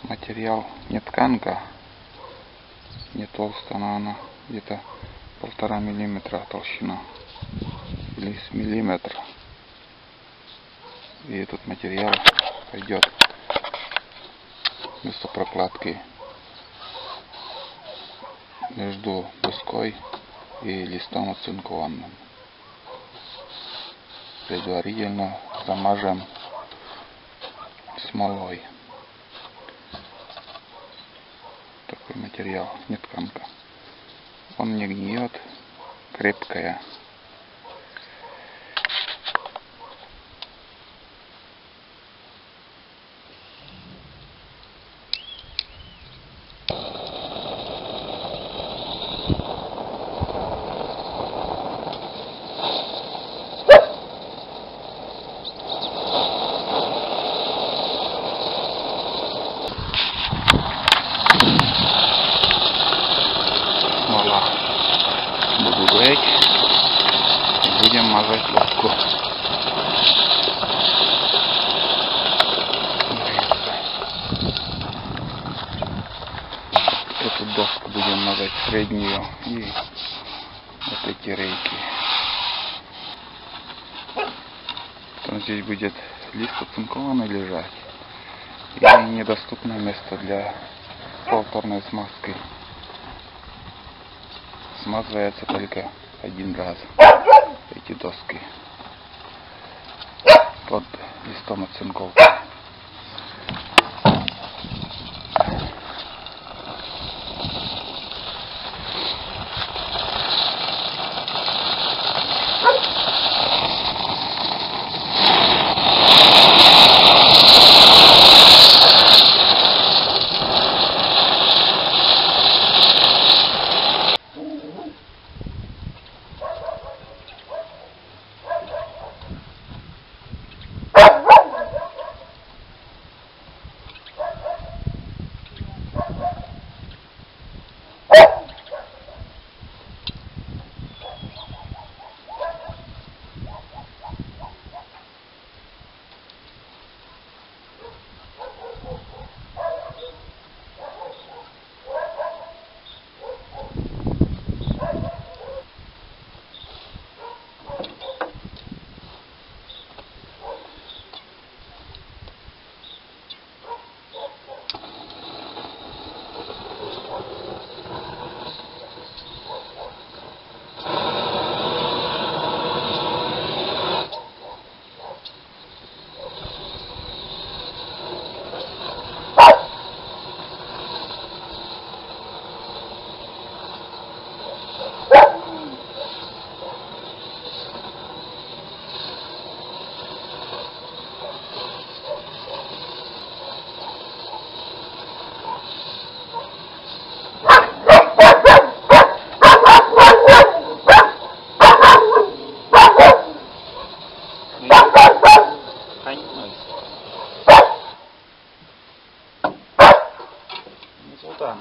Материал не тканка, не толстая, но она где-то 1,5 миллиметра толщина или с миллиметра. И этот материал пойдет вместо прокладки между доской и листом оцинкованным. Предварительно замажем смолой. Такой материал, не тканка. Он не гниет, крепкая. Буду греть и будем мазать лодку. Эту доску будем мазать среднюю и вот эти рейки. Потом здесь будет лист оцинкованный лежать и недоступное место для повторной смазки. Смазывается только один раз эти доски под листом оцинковки. Султан.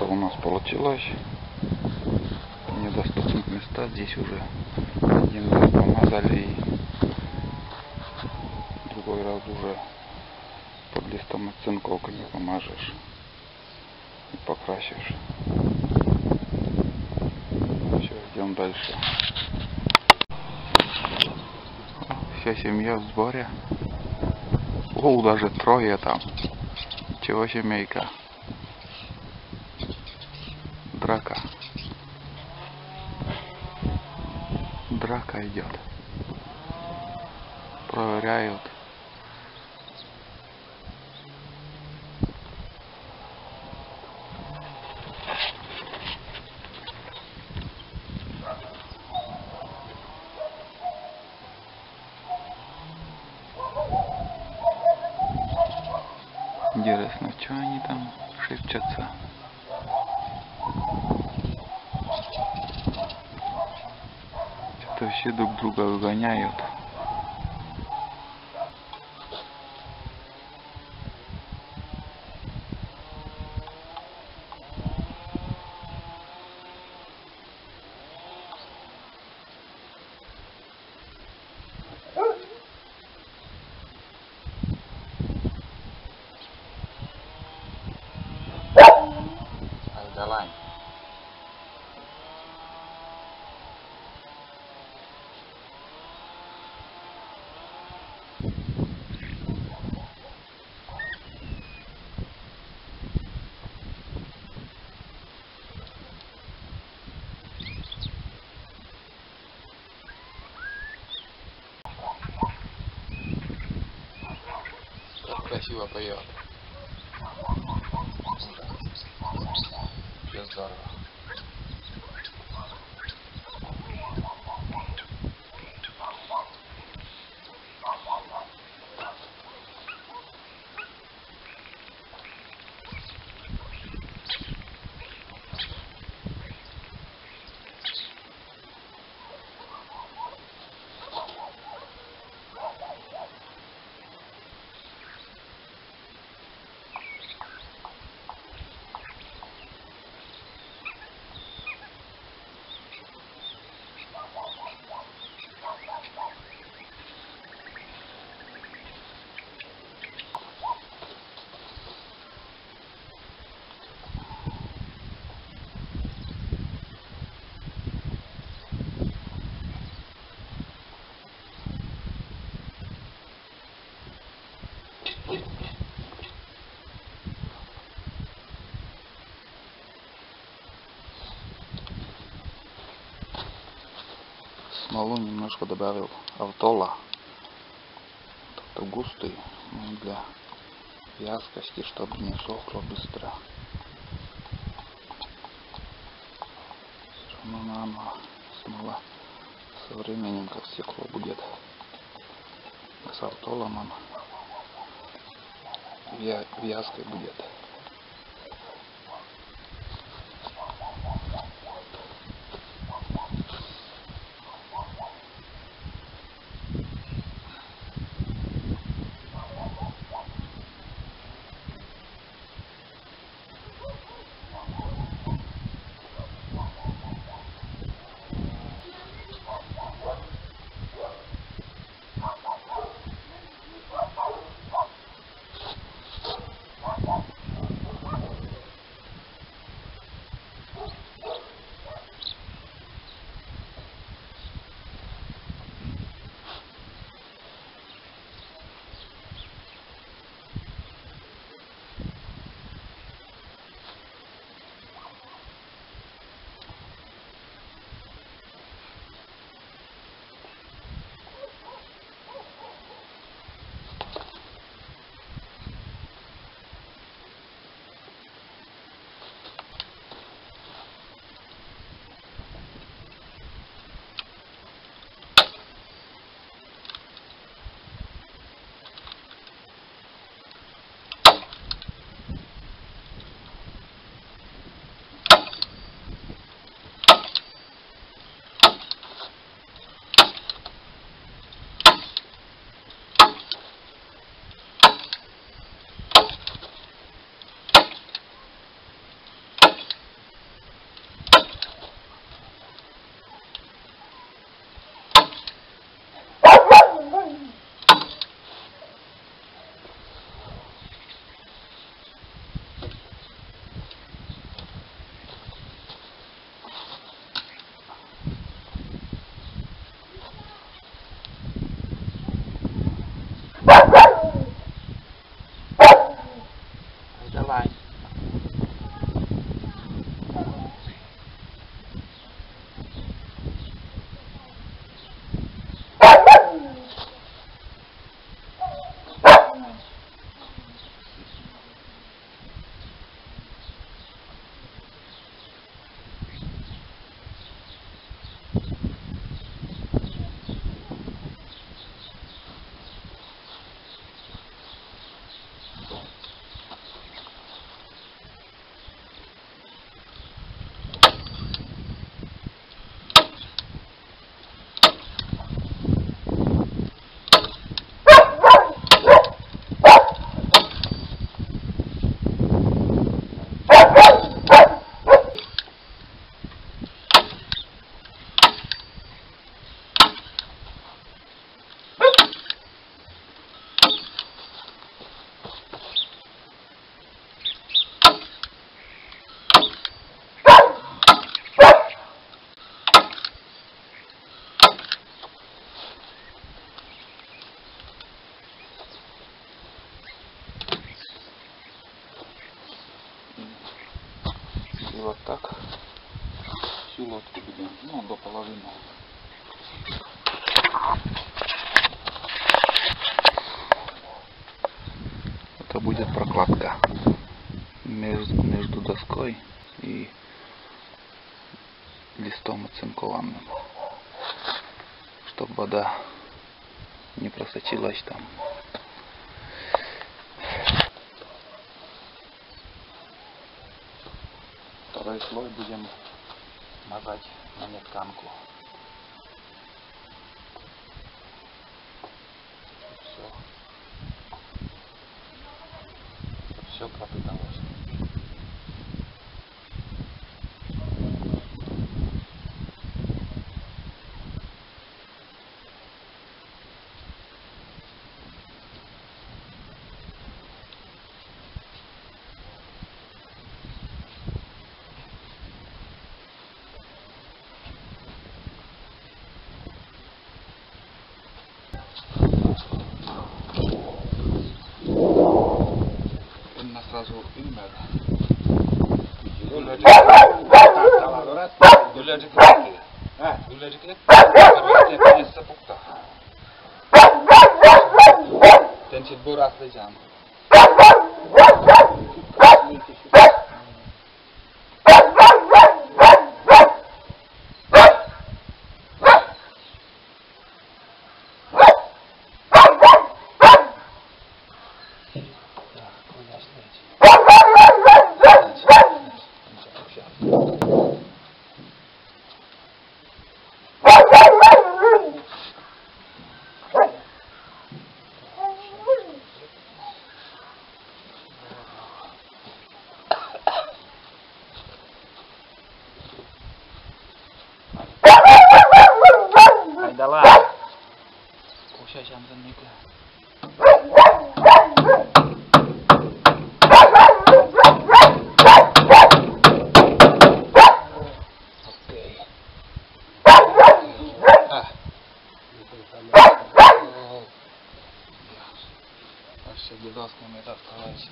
У нас получилось недоступных места здесь уже один раз помазали и другой раз уже под листом оцинковки не помажешь и покрасишь. Все, идем дальше. Вся семья в сборе. О, даже трое там. Чего семейка? Драка. Драка идет. Проверяют. Интересно, что они там шепчутся? Что-то вообще друг друга выгоняют. Альдалайн. Как красиво поет. Все здорово. Смолу немножко добавил автола, как-то густый, ну, для вязкости, чтобы не сохло быстро. Все равно нам смола со временем как стекло будет. С автолом он вязкой будет. глину. Это будет прокладка между доской и листом оцинкованным, чтобы вода не просочилась там. Второй слой будем мазать на нетканку. Все пропиталось. Sразу ümmer. Güllecikler. Güllecikler. Güllecikler sapukta. Tençit boraslayacağım. Dah lah. Usah jantan ni ke. Доска метод товарищи.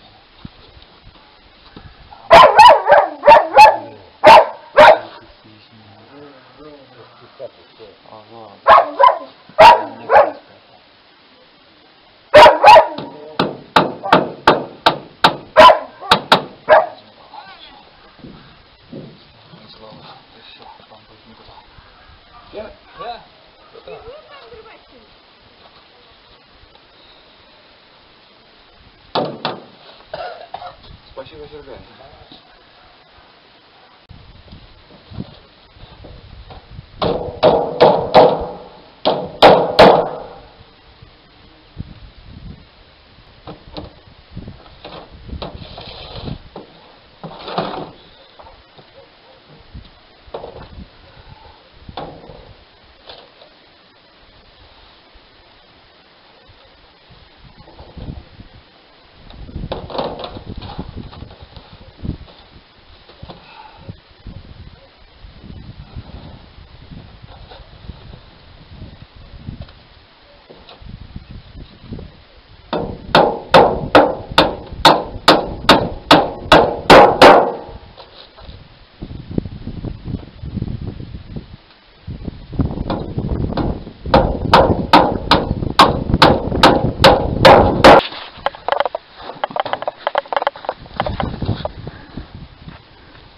Спасибо, Сергей.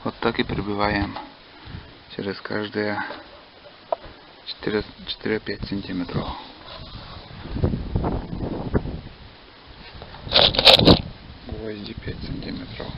Вот так и пробиваем через каждые 4-5 сантиметров. Гвозди 5 сантиметров.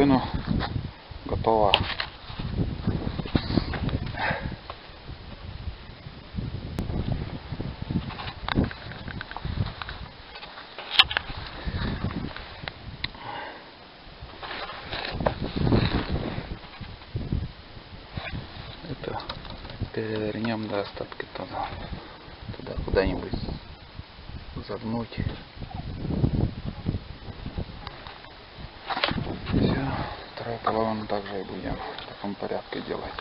половину готова. Это перевернем до остатки туда куда-нибудь загнуть. Все, вторую половину также и будем в таком порядке делать.